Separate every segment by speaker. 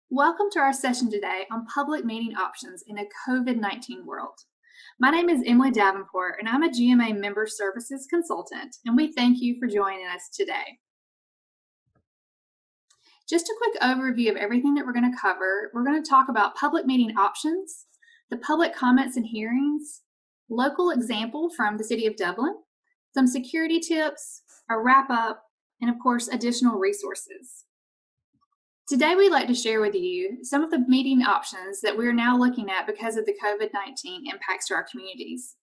Speaker 1: Welcome to our session today on public meeting options in a COVID-19 world. My name is Emily Davenport, and I'm a GMA Member Services Consultant, and we thank you for joining us today. Just a quick overview of everything that we're going to cover. We're going to talk about public meeting options, the public comments and hearings, local example from the City of Dublin, some security tips, a wrap-up, and of course, additional resources. Today, we'd like to share with you some of the meeting options that we're now looking at because of the COVID-19 impacts to our communities.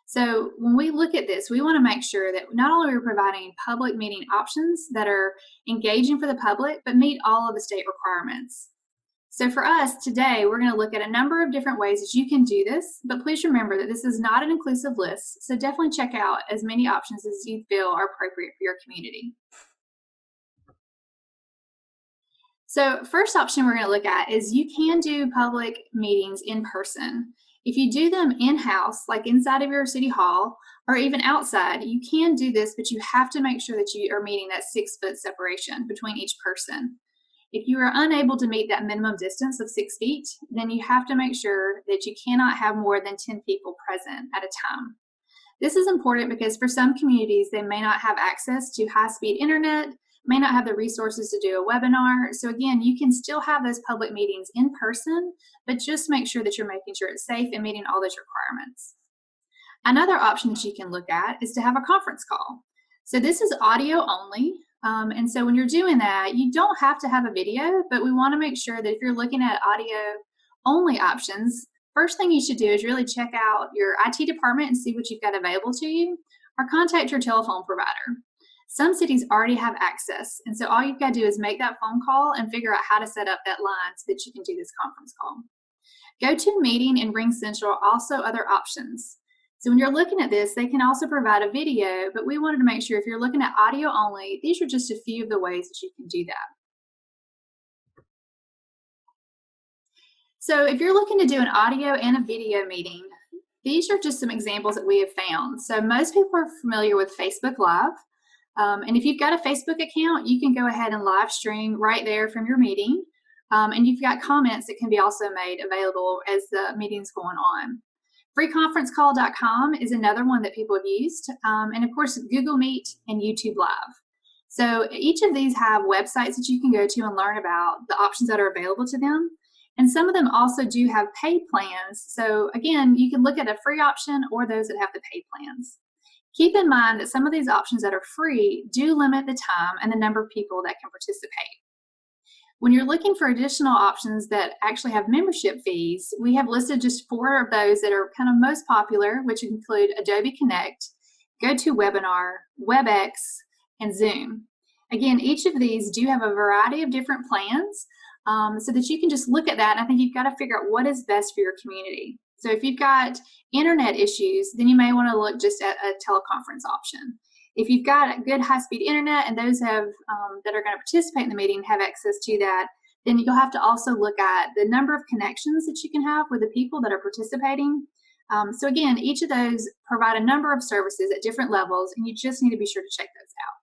Speaker 1: So when we look at this, we want to make sure that not only are we providing public meeting options that are engaging for the public, but meet all of the state requirements. So for us today, we're going to look at a number of different ways that you can do this, but please remember that this is not an inclusive list, so definitely check out as many options as you feel are appropriate for your community. So first option we're going to look at is you can do public meetings in person. If you do them in-house, like inside of your city hall, or even outside, you can do this, but you have to make sure that you are meeting that 6-foot separation between each person. If you are unable to meet that minimum distance of 6 feet, then you have to make sure that you cannot have more than 10 people present at a time. This is important because for some communities, they may not have access to high-speed internet, may not have the resources to do a webinar. So again, you can still have those public meetings in person, but just make sure that you're making sure it's safe and meeting all those requirements. Another option that you can look at is to have a conference call. So this is audio only. And so when you're doing that, you don't have to have a video, but we want to make sure that if you're looking at audio only options, first thing you should do is really check out your IT department and see what you've got available to you, or contact your telephone provider. Some cities already have access, and so all you've got to do is make that phone call and figure out how to set up that line so that you can do this conference call. GoToMeeting and RingCentral are also other options. So when you're looking at this, they can also provide a video, but we wanted to make sure if you're looking at audio only, these are just a few of the ways that you can do that. So if you're looking to do an audio and a video meeting, these are just some examples that we have found. So most people are familiar with Facebook Live. And if you've got a Facebook account, you can go ahead and live stream right there from your meeting. And you've got comments that can be also made available as the meeting's going on. Freeconferencecall.com is another one that people have used. And of course, Google Meet and YouTube Live. So each of these have websites that you can go to and learn about the options that are available to them. And some of them also do have paid plans. So again, you can look at a free option or those that have the paid plans. Keep in mind that some of these options that are free do limit the time and the number of people that can participate. When you're looking for additional options that actually have membership fees, we have listed just 4 of those that are kind of most popular, which include Adobe Connect, GoToWebinar, WebEx, and Zoom. Again, each of these do have a variety of different plans so that you can just look at that, and I think you've got to figure out what is best for your community. So if you've got internet issues, then you may want to look just at a teleconference option. If you've got good high-speed internet and those have that are going to participate in the meeting have access to that, then you'll have to also look at the number of connections that you can have with the people that are participating. So again, each of those provide a number of services at different levels, and you just need to be sure to check those out.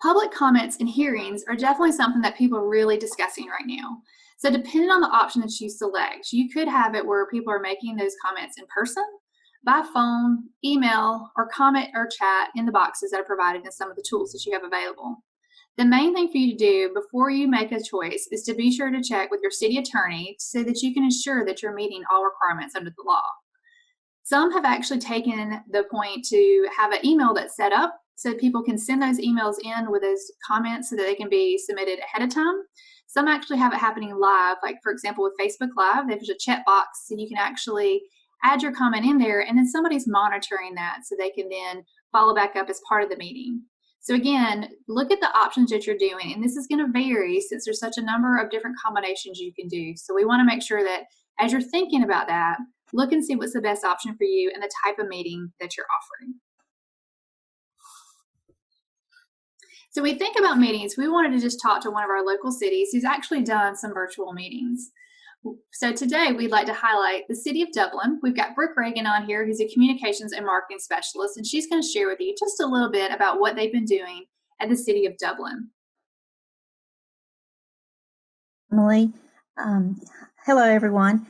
Speaker 1: Public comments and hearings are definitely something that people are really discussing right now. So depending on the option that you select, you could have it where people are making those comments in person, by phone, email, or comment or chat in the boxes that are provided in some of the tools that you have available. The main thing for you to do before you make a choice is to be sure to check with your city attorney so that you can ensure that you're meeting all requirements under the law. Some have actually taken the point to have an email that's set up so people can send those emails in with those comments so that they can be submitted ahead of time. Some actually have it happening live, like for example with Facebook Live, there's a chat box so you can actually add your comment in there, and then somebody's monitoring that so they can then follow back up as part of the meeting. So again, look at the options that you're doing, and this is going to vary since there's such a number of different combinations you can do. So we want to make sure that as you're thinking about that, look and see what's the best option for you and the type of meeting that you're offering. So we think about meetings, we wanted to just talk to one of our local cities who's actually done some virtual meetings. So today we'd like to highlight the City of Dublin. We've got Brooke Reagan on here, who's a communications and marketing specialist, and she's going to share with you just a little bit about what they've been doing at the City of Dublin.
Speaker 2: Emily. Um, Hello, everyone.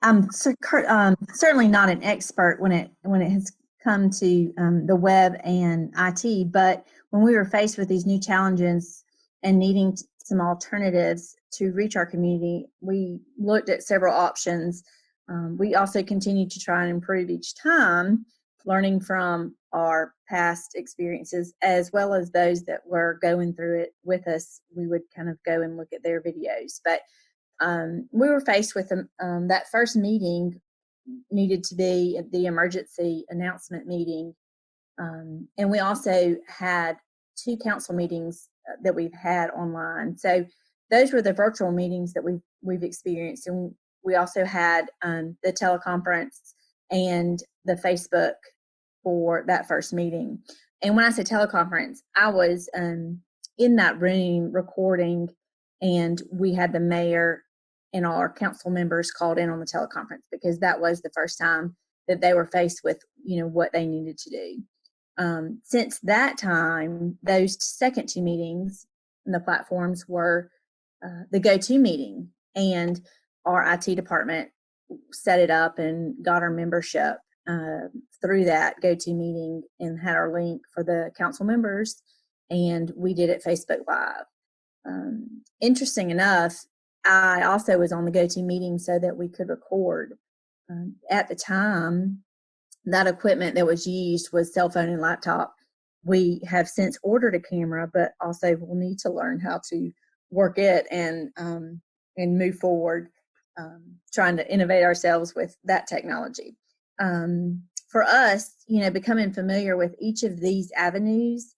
Speaker 2: I'm certainly not an expert when it has come to the web and IT, but when we were faced with these new challenges and needing some alternatives to reach our community, we looked at several options. We also continued to try and improve each time, learning from our past experiences as well as those that were going through it with us. We would kind of go and look at their videos, but we were faced with that first meeting needed to be the emergency announcement meeting. And we also had two council meetings that we've had online. So those were the virtual meetings that we've experienced. And we also had the teleconference and the Facebook for that first meeting. And when I say teleconference, I was in that room recording, and we had the mayor and our council members called in on the teleconference because that was the first time that they were faced with, what they needed to do. Since that time, those second two meetings and the platforms were the go-to meeting, and our IT department set it up and got our membership through that go-to meeting and had our link for the council members, and we did it Facebook Live. Interesting enough, I also was on the go-to meeting so that we could record. At the time, that equipment that was used was cell phone and laptop. We have since ordered a camera, but also will need to learn how to work it and move forward, trying to innovate ourselves with that technology. For us, becoming familiar with each of these avenues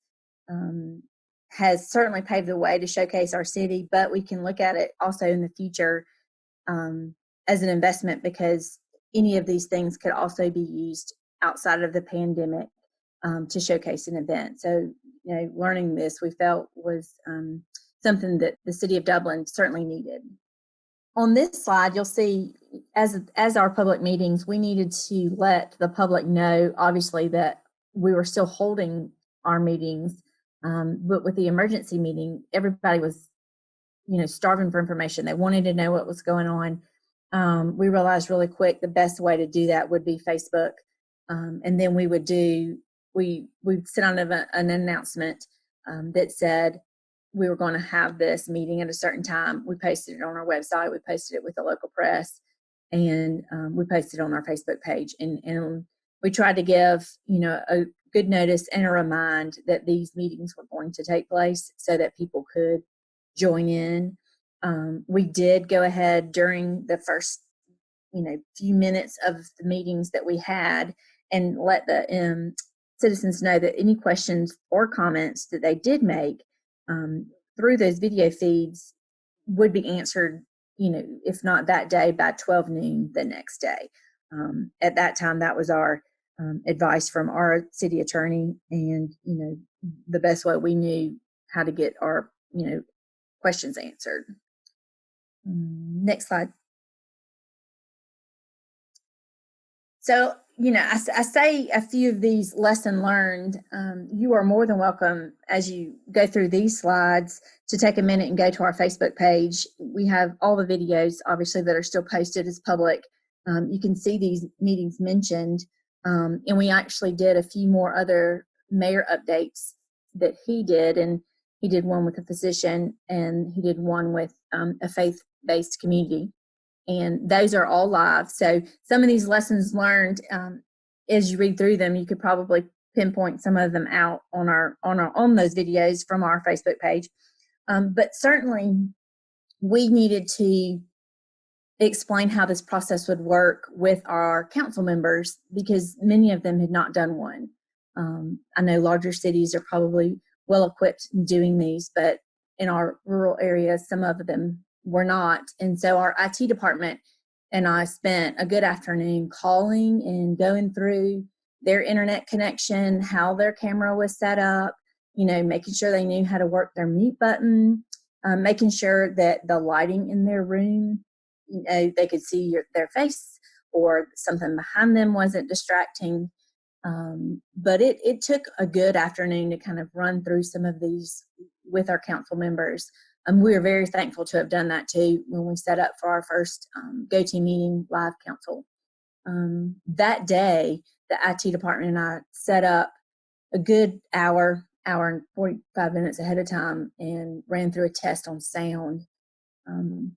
Speaker 2: has certainly paved the way to showcase our city, but we can look at it also in the future as an investment, because any of these things could also be used outside of the pandemic to showcase an event. So, learning this, we felt was something that the city of Dublin certainly needed. On this slide, you'll see as our public meetings, we needed to let the public know, obviously, that we were still holding our meetings. But with the emergency meeting, everybody was, starving for information. They wanted to know what was going on. We realized really quick the best way to do that would be Facebook. And then we would sent out an announcement that said we were going to have this meeting at a certain time. We posted it on our website. We posted it with the local press, and we posted it on our Facebook page. And we tried to give, a good notice and a remind that these meetings were going to take place so that people could join in. We did go ahead during the first, few minutes of the meetings that we had and let the citizens know that any questions or comments that they did make through those video feeds would be answered, if not that day, by 12 noon the next day. At that time, that was our advice from our city attorney, and, the best way we knew how to get our, questions answered. Next slide. So, I say a few of these lesson learned. You are more than welcome, as you go through these slides, to take a minute and go to our Facebook page. We have all the videos, obviously, that are still posted as public. You can see these meetings mentioned. And we actually did a few more other mayor updates that he did. And he did one with a physician, and he did one with a faith-based community. And those are all live. So some of these lessons learned, as you read through them, you could probably pinpoint some of them out on those videos from our Facebook page. But certainly we needed to explain how this process would work with our council members, because many of them had not done one. I know larger cities are probably well equipped in doing these, but in our rural areas, some of them were not. And so our IT department and I spent a good afternoon calling and going through their internet connection, how their camera was set up, making sure they knew how to work their mute button, making sure that the lighting in their room, they could see their face, or something behind them wasn't distracting. But it took a good afternoon to kind of run through some of these with our council members. we are very thankful to have done that too when we set up for our first GoToMeeting live council. That day, the IT department and I set up a good hour and 45 minutes ahead of time and ran through a test on sound.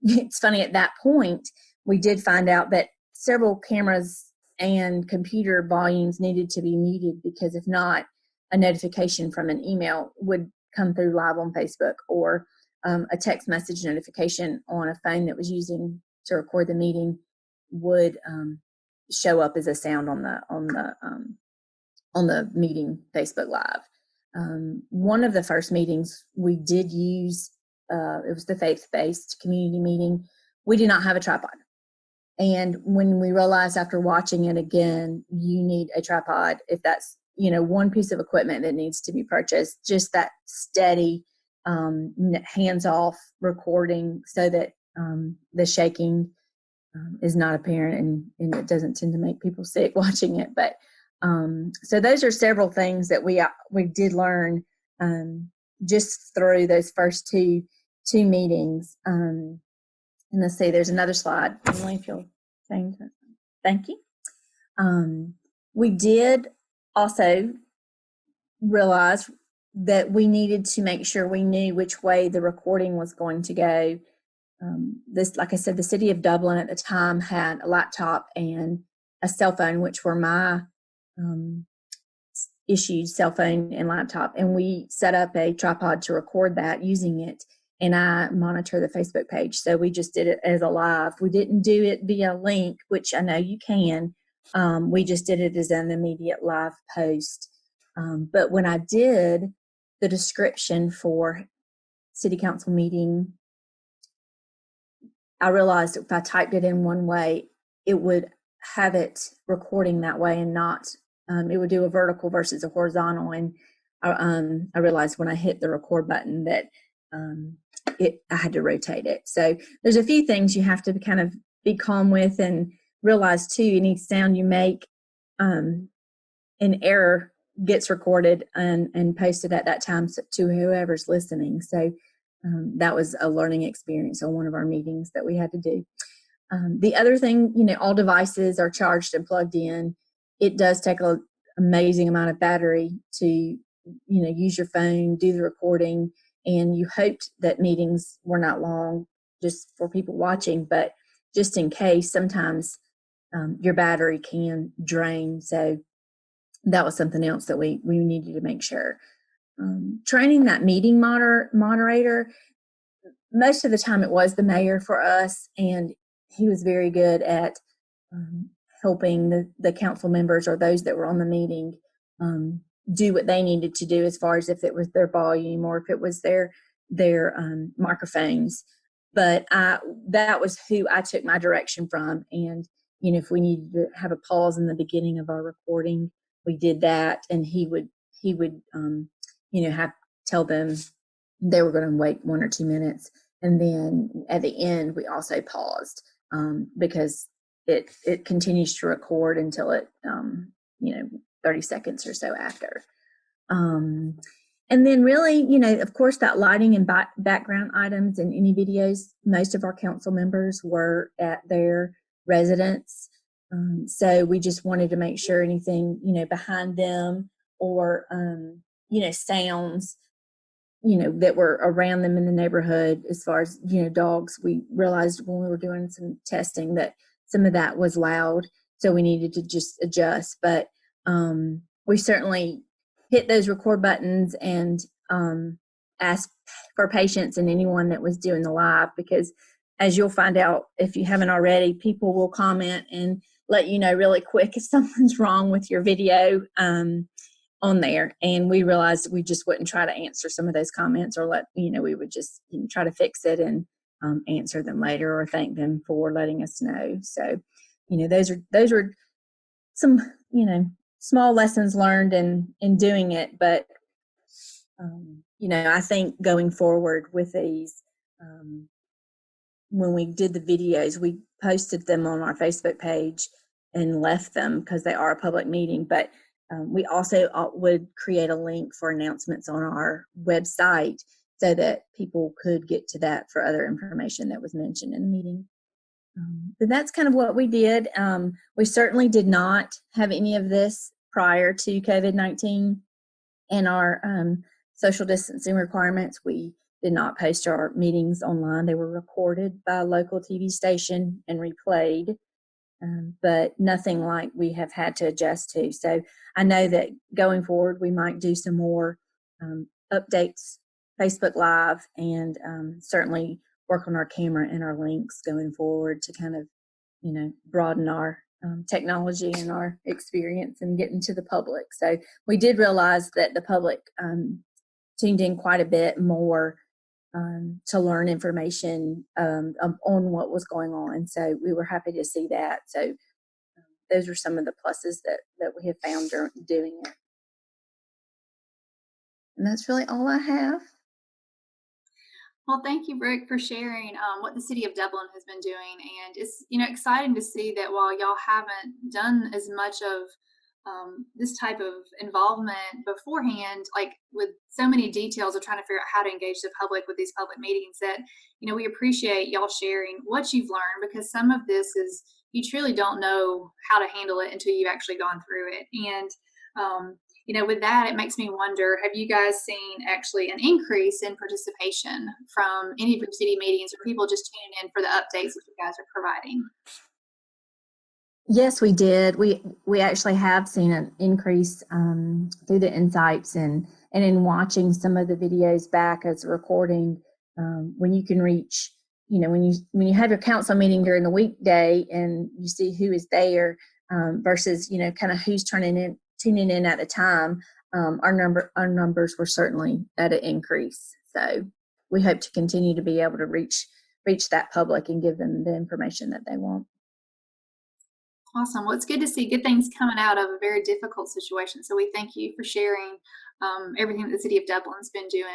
Speaker 2: It's funny, at that point, we did find out that several cameras and computer volumes needed to be muted, because if not, a notification from an email would come through live on Facebook, or a text message notification on a phone that was using to record the meeting would show up as a sound on the meeting Facebook Live. One of the first meetings we did use, it was the faith-based community meeting. We did not have a tripod. And when we realized after watching it again, you need a tripod if that's, one piece of equipment that needs to be purchased, just that steady, hands-off recording so that the shaking is not apparent, and it doesn't tend to make people sick watching it. But so those are several things that we did learn just through those first two meetings. And let's see, there's another slide. Emily, if you'll change that. Thank you. We did also realize that we needed to make sure we knew which way the recording was going to go. Like I said, the city of Dublin at the time had a laptop and a cell phone, which were my issued cell phone and laptop, and we set up a tripod to record that using it, and I monitor the Facebook page. So we just did it as a live. We didn't do it via link, which I know you can. We just did it as an immediate live post. But when I did the description for city council meeting, I realized if I typed it in one way, it would have it recording that way and not, it would do a vertical versus a horizontal. And I realized when I hit the record button that I had to rotate it. So there's a few things you have to kind of be calm with, and realize too, any sound you make, an error gets recorded and posted at that time to whoever's listening. So that was a learning experience on one of our meetings that we had to do. The other thing, all devices are charged and plugged in. It does take an amazing amount of battery to, use your phone, do the recording, and you hoped that meetings were not long just for people watching, but just in case, sometimes your battery can drain. So that was something else that we needed to make sure. Training that meeting moderator, most of the time it was the mayor for us, and he was very good at helping the council members or those that were on the meeting do what they needed to do, as far as if it was their volume or if it was their microphones. But that was who I took my direction from. And if we needed to have a pause in the beginning of our recording, we did that, and he would tell them they were going to wait 1 or 2 minutes, and then at the end we also paused because it continues to record until it 30 seconds or so after. And then really, of course, that lighting and background items in any videos, most of our council members were at their residence. So we just wanted to make sure anything, behind them or, sounds, that were around them in the neighborhood, as far as, dogs. We realized when we were doing some testing that some of that was loud, so we needed to just adjust. But we certainly hit those record buttons and ask for patience in anyone that was doing the live, because as you'll find out, if you haven't already, people will comment and let you know really quick if something's wrong with your video on there. And we realized we just wouldn't try to answer some of those comments, or we would just try to fix it and answer them later, or thank them for letting us know. So, those were some, small lessons learned in doing it. But, I think going forward with these, when we did the videos, we posted them on our Facebook page and left them because they are a public meeting. But we also would create a link for announcements on our website so that people could get to that for other information that was mentioned in the meeting. But that's kind of what we did. We certainly did not have any of this prior to COVID-19 and our social distancing requirements. We did not post our meetings online. They were recorded by a local TV station and replayed, but nothing like we have had to adjust to. So I know that going forward, we might do some more updates, Facebook Live, and certainly work on our camera and our links going forward to kind of, broaden our technology and our experience and getting to the public. So we did realize that the public tuned in quite a bit more to learn information on what was going on. So we were happy to see that. So those are some of the pluses that we have found during doing it. And that's really all I have.
Speaker 1: Well, thank you, Brooke, for sharing what the city of Dublin has been doing. And it's, exciting to see that while y'all haven't done as much of this type of involvement beforehand, like with so many details of trying to figure out how to engage the public with these public meetings, that, we appreciate y'all sharing what you've learned, because some of this is, you truly don't know how to handle it until you've actually gone through it. And, with that, it makes me wonder, have you guys seen actually an increase in participation from any of your city meetings, or people just tuning in for the updates that you guys are providing?
Speaker 2: Yes, we did. We actually have seen an increase through the insights and in watching some of the videos back as a recording. When you can reach, when you have your council meeting during the weekday and you see who is there versus kind of who's tuning in at the time, our numbers were certainly at an increase. So we hope to continue to be able to reach that public and give them the information that they want.
Speaker 1: Awesome. Well, it's good to see good things coming out of a very difficult situation. So we thank you for sharing everything that the city of Dublin's been doing.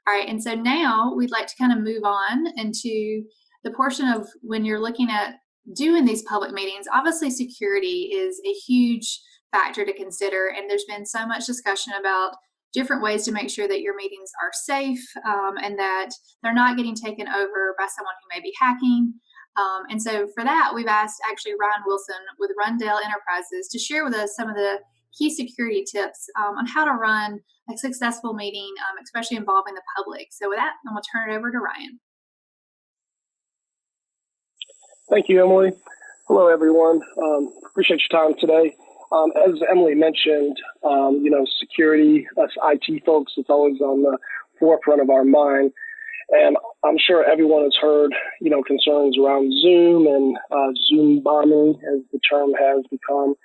Speaker 1: All right. And so now we'd like to kind of move on into the portion of when you're looking at doing these public meetings. Obviously, security is a huge factor to consider. And there's been so much discussion about different ways to make sure that your meetings are safe and that they're not getting taken over by someone who may be hacking. And so for that, we've asked actually Ryan Wilson with Rundell Enterprises to share with us some of the key security tips on how to run a successful meeting, especially involving the public. So with that, I'm going to turn it over to Ryan.
Speaker 3: Thank you, Emily. Hello, everyone. Appreciate your time today. As Emily mentioned, security, us IT folks, it's always on the forefront of our mind. And I'm sure everyone has heard, concerns around Zoom and Zoom bombing, as the term has become.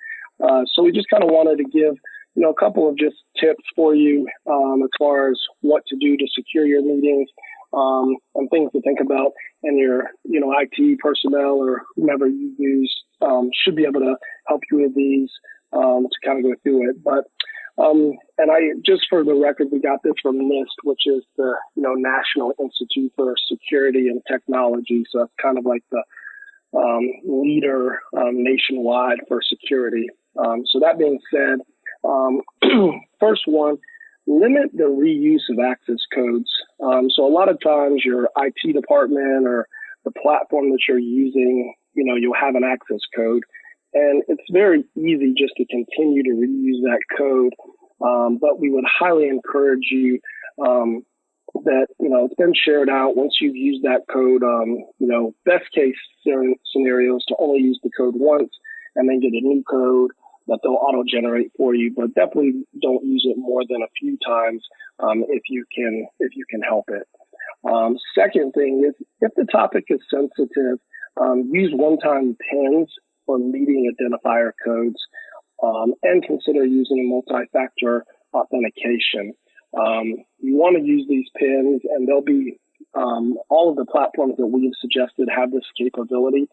Speaker 3: So we just kind of wanted to give, a couple of just tips for you as far as what to do to secure your meetings and things to think about. And your, IT personnel or whomever you use should be able to help you with these to kind of go through it. But and I just for the record, we got this from NIST, which is the National Institute for Security and Technology. So it's kind of like the leader nationwide for security. So that being said, first one, limit the reuse of access codes. So a lot of times your IT department or the platform that you're using, you'll have an access code. And it's very easy just to continue to reuse that code. But we would highly encourage you that, it's been shared out. Once you've used that code, best case scenarios to only use the code once and then get a new code that they'll auto-generate for you. But definitely don't use it more than a few times if you can help it. Second thing is, if the topic is sensitive, use one-time PINs or meeting identifier codes, and consider using multi-factor authentication. You want to use these PINs, and they'll be all of the platforms that we've suggested have this capability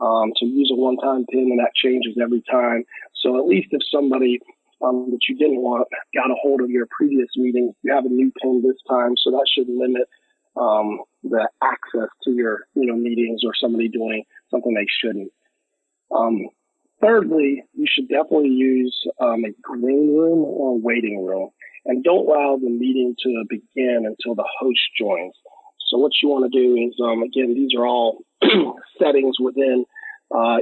Speaker 3: to use a one-time PIN, and that changes every time. So at least if somebody that you didn't want got a hold of your previous meeting, you have a new PIN this time, so that should limit the access to your meetings or somebody doing something they shouldn't. Thirdly, you should definitely use a green room or a waiting room, and don't allow the meeting to begin until the host joins. So what you want to do is, again, these are all settings within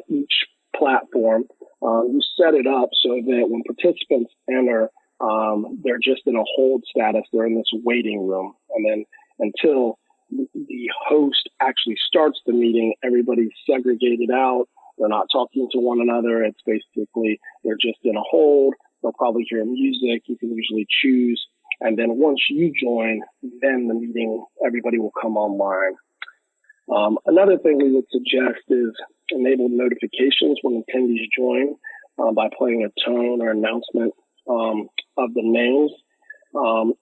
Speaker 3: each platform. You set it up so that when participants enter, they're just in a hold status. They're in this waiting room. And then until the host actually starts the meeting, everybody's segregated out. They're not talking to one another. It's basically, they're just in a hold. They'll probably hear music. You can usually choose. And then once you join, then the meeting, everybody will come online. Another thing we would suggest is enable notifications when attendees join by playing a tone or announcement of the names.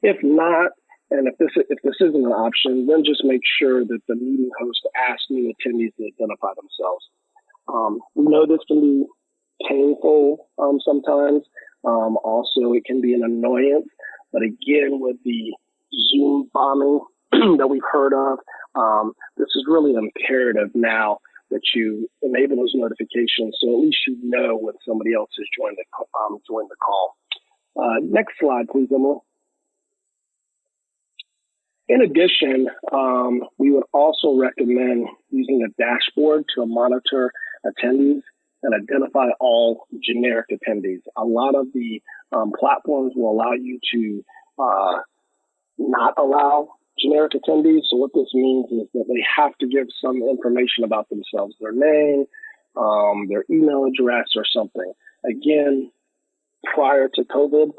Speaker 3: If not, and if this isn't an option, then just make sure that the meeting host asks new attendees to identify themselves. We know this can be painful sometimes. Also, it can be an annoyance. But again, with the Zoom bombing that we've heard of, this is really imperative now that you enable those notifications, so at least you know when somebody else has joined the call. Next slide, please, Emily. In addition, we would also recommend using a dashboard to monitor attendees and identify all generic attendees. A lot of the platforms will allow you to not allow generic attendees. So what this means is that they have to give some information about themselves, their name, their email address, or something. Again, prior to COVID,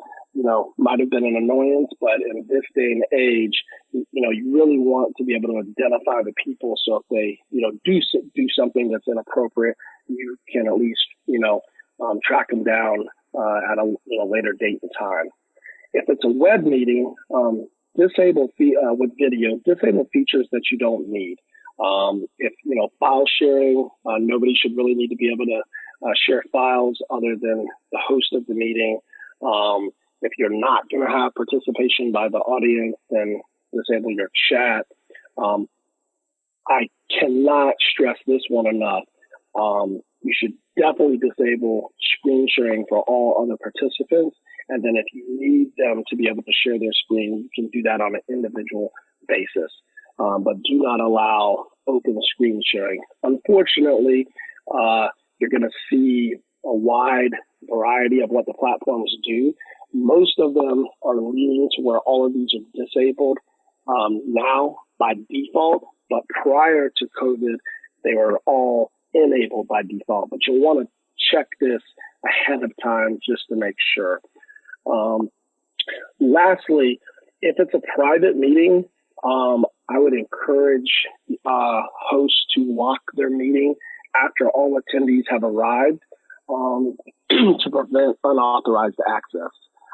Speaker 3: might have been an annoyance, but in this day and age, you really want to be able to identify the people. So if they, do something that's inappropriate, you can at least, track them down at a later date and time. If it's a web meeting, disable with video, disable features that you don't need. If file sharing, nobody should really need to be able to share files other than the host of the meeting. If you're not going to have participation by the audience, then disable your chat. I cannot stress this one enough. You should definitely disable screen sharing for all other participants. And then if you need them to be able to share their screen, you can do that on an individual basis. But do not allow open screen sharing. Unfortunately, you're going to see a wide variety of what the platforms do. Most of them are leaning to where all of these are disabled now by default, but prior to COVID, they were all enabled by default. But you'll want to check this ahead of time just to make sure. Lastly, if it's a private meeting, I would encourage hosts to lock their meeting after all attendees have arrived to prevent unauthorized access.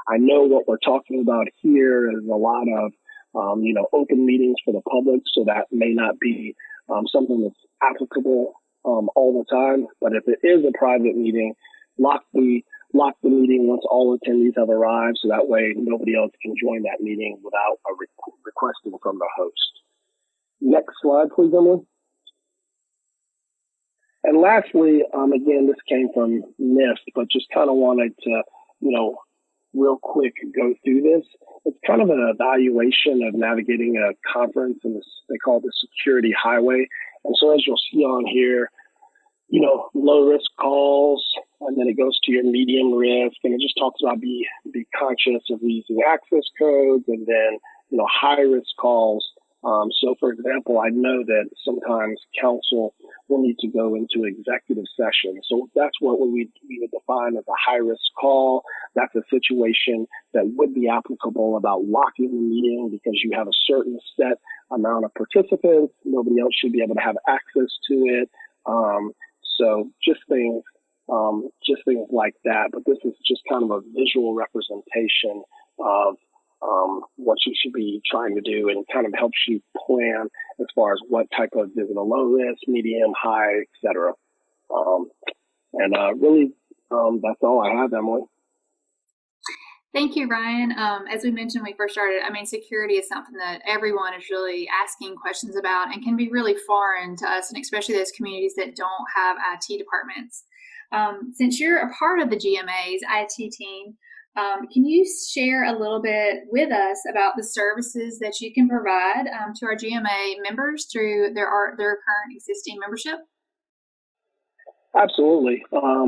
Speaker 3: I know what we're talking about here is a lot of, open meetings for the public, so that may not be something that's applicable all the time. But if it is a private meeting, lock the meeting once all attendees have arrived, so that way nobody else can join that meeting without requesting from the host. Next slide, please, Emily. And lastly, again, this came from NIST, but just kind of wanted to, real quick go through this. It's kind of an evaluation of navigating a conference, and they call it the security highway. And so as you'll see on here, low risk calls, and then it goes to your medium risk, and it just talks about be conscious of using access codes, and then, high risk calls. So for example, I know that sometimes counsel will need to go into executive session. So that's what we would define as a high risk call. That's a situation that would be applicable about locking the meeting because you have a certain set amount of participants. Nobody else should be able to have access to it. So just things like that. But this is just kind of a visual representation of what you should be trying to do, and kind of helps you plan as far as what type of, is it a low risk, medium, high, etc. Really, that's all I have, Emily.
Speaker 1: Thank you, Ryan. As we mentioned when we first started, security is something that everyone is really asking questions about and can be really foreign to us, and especially those communities that don't have IT departments. Since you're a part of the GMA's IT team, can you share a little bit with us about the services that you can provide to our GMA members through their current existing membership?
Speaker 3: Absolutely.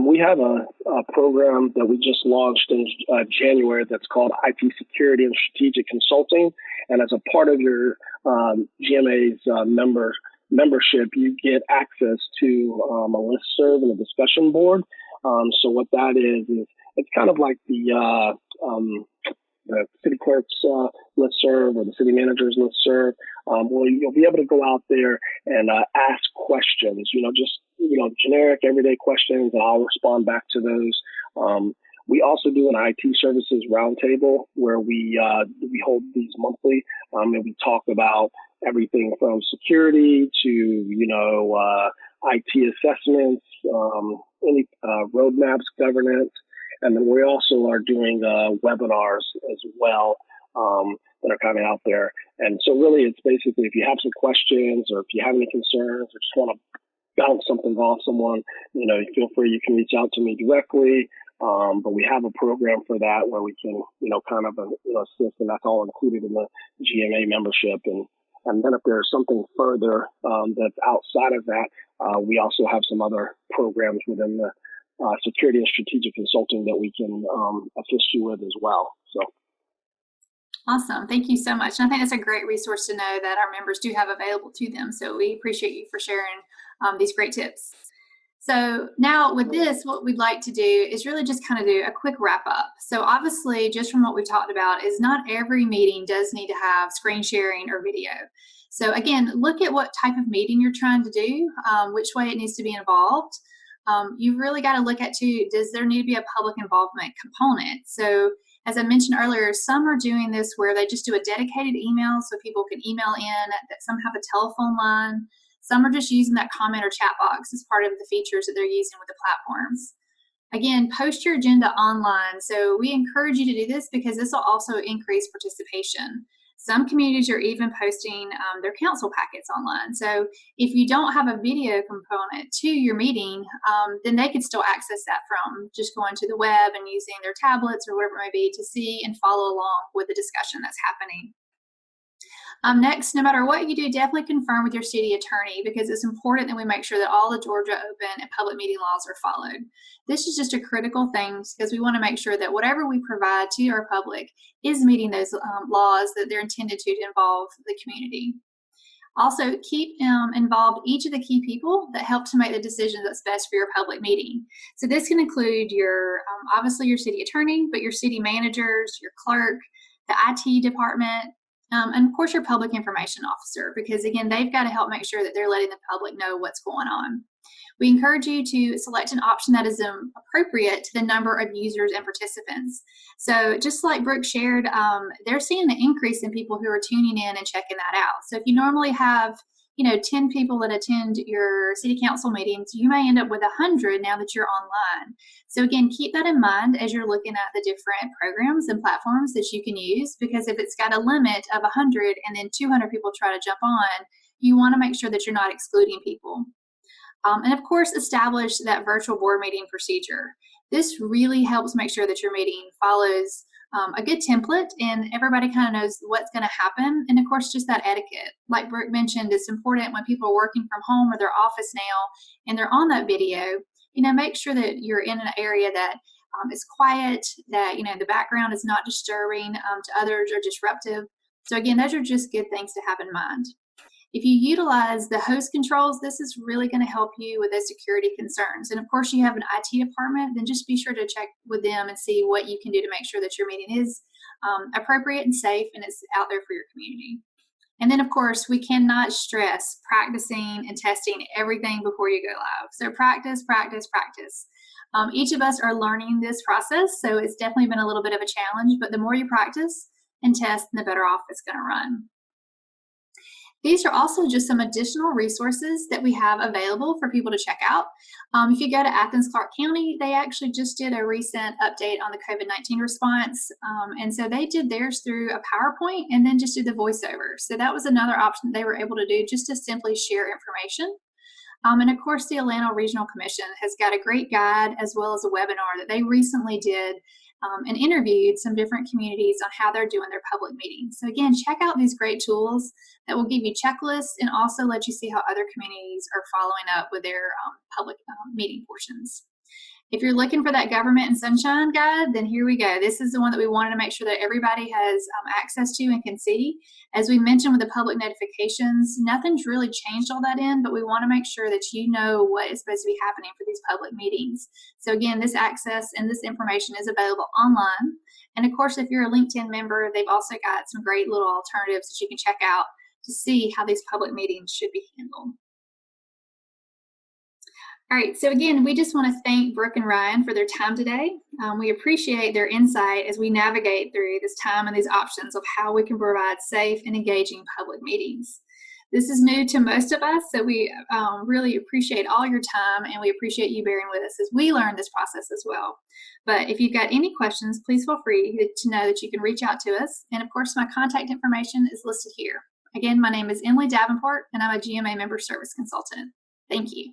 Speaker 3: We have a program that we just launched in January that's called IT Security and Strategic Consulting. And as a part of your GMA's membership, you get access to a listserv and a discussion board. So what that is it's kind of like the city clerk's listserv or the city manager's listserv. Well, you'll be able to go out there and ask questions, just generic everyday questions, and I'll respond back to those. We also do an IT services roundtable where we hold these monthly, and we talk about everything from security to IT assessments, any roadmaps, governance. And then we also are doing webinars as well that are kind of out there. And so really it's basically if you have some questions or if you have any concerns or just want to bounce something off someone, feel free, you can reach out to me directly. But we have a program for that where we can, assist, and that's all included in the GMA membership. And then if there's something further that's outside of that, we also have some other programs within the security and strategic consulting that we can assist you with as well. So.
Speaker 1: Awesome. Thank you so much. And I think that's a great resource to know that our members do have available to them. So we appreciate you for sharing these great tips. So now with this, what we'd like to do is really just kind of do a quick wrap up. So obviously, just from what we've talked about, is not every meeting does need to have screen sharing or video. So again, look at what type of meeting you're trying to do, which way it needs to be involved. You've really got to look at too, does there need to be a public involvement component? So as I mentioned earlier, some are doing this where they just do a dedicated email so people can email in, that some have a telephone line. Some are just using that comment or chat box as part of the features that they're using with the platforms. Again, post your agenda online. So we encourage you to do this because this will also increase participation. Some communities are even posting their council packets online. So if you don't have a video component to your meeting, then they could still access that from just going to the web and using their tablets or whatever it may be to see and follow along with the discussion that's happening. Next, no matter what you do, definitely confirm with your city attorney because it's important that we make sure that all the Georgia open and public meeting laws are followed. This is just a critical thing because we want to make sure that whatever we provide to our public is meeting those laws that they're intended to involve the community. Also, keep involved each of the key people that help to make the decisions that's best for your public meeting. So this can include your, obviously your city attorney, but your city managers, your clerk, the IT department, and of course your public information officer, because again, they've got to help make sure that they're letting the public know what's going on. We encourage you to select an option that is appropriate to the number of users and participants. So just like Brooke shared, they're seeing an increase in people who are tuning in and checking that out. So if you normally have 10 people that attend your city council meetings, you may end up with 100 now that you're online. So again, keep that in mind as you're looking at the different programs and platforms that you can use, because if it's got a limit of 100 and then 200 people try to jump on, you want to make sure that you're not excluding people. And of course, establish that virtual board meeting procedure. This really helps make sure that your meeting follows a good template and everybody kind of knows what's going to happen. And of course, just that etiquette. Like Brooke mentioned, it's important when people are working from home or their office now and they're on that video, make sure that you're in an area that is quiet, that, the background is not disturbing to others or disruptive. So again, those are just good things to have in mind. If you utilize the host controls, this is really going to help you with those security concerns. And of course, you have an IT department, then just be sure to check with them and see what you can do to make sure that your meeting is appropriate and safe and it's out there for your community. And then, of course, we cannot stress practicing and testing everything before you go live. So practice, practice, practice. Each of us are learning this process, so it's definitely been a little bit of a challenge, but the more you practice and test, the better off it's going to run. These are also just some additional resources that we have available for people to check out. If you go to Athens Clarke County, they actually just did a recent update on the COVID-19 response. And so they did theirs through a PowerPoint and then just did the voiceover. So that was another option they were able to do, just to simply share information. And of course, the Atlanta Regional Commission has got a great guide as well as a webinar that they recently did and interviewed some different communities on how they're doing their public meetings. So again, check out these great tools that will give you checklists and also let you see how other communities are following up with their public meeting portions. If you're looking for that government and sunshine guide, then here we go. This is the one that we wanted to make sure that everybody has access to and can see. As we mentioned with the public notifications, nothing's really changed all that in, but we want to make sure that you know what is supposed to be happening for these public meetings. So again, this access and this information is available online. And of course, if you're a LinkedIn member, they've also got some great little alternatives that you can check out to see how these public meetings should be handled. All right, so again, we just want to thank Brooke and Ryan for their time today. We appreciate their insight as we navigate through this time and these options of how we can provide safe and engaging public meetings. This is new to most of us, so we really appreciate all your time, and we appreciate you bearing with us as we learn this process as well. But if you've got any questions, please feel free to know that you can reach out to us. And of course, my contact information is listed here. Again, my name is Emily Davenport, and I'm a GMA Member Service Consultant. Thank you.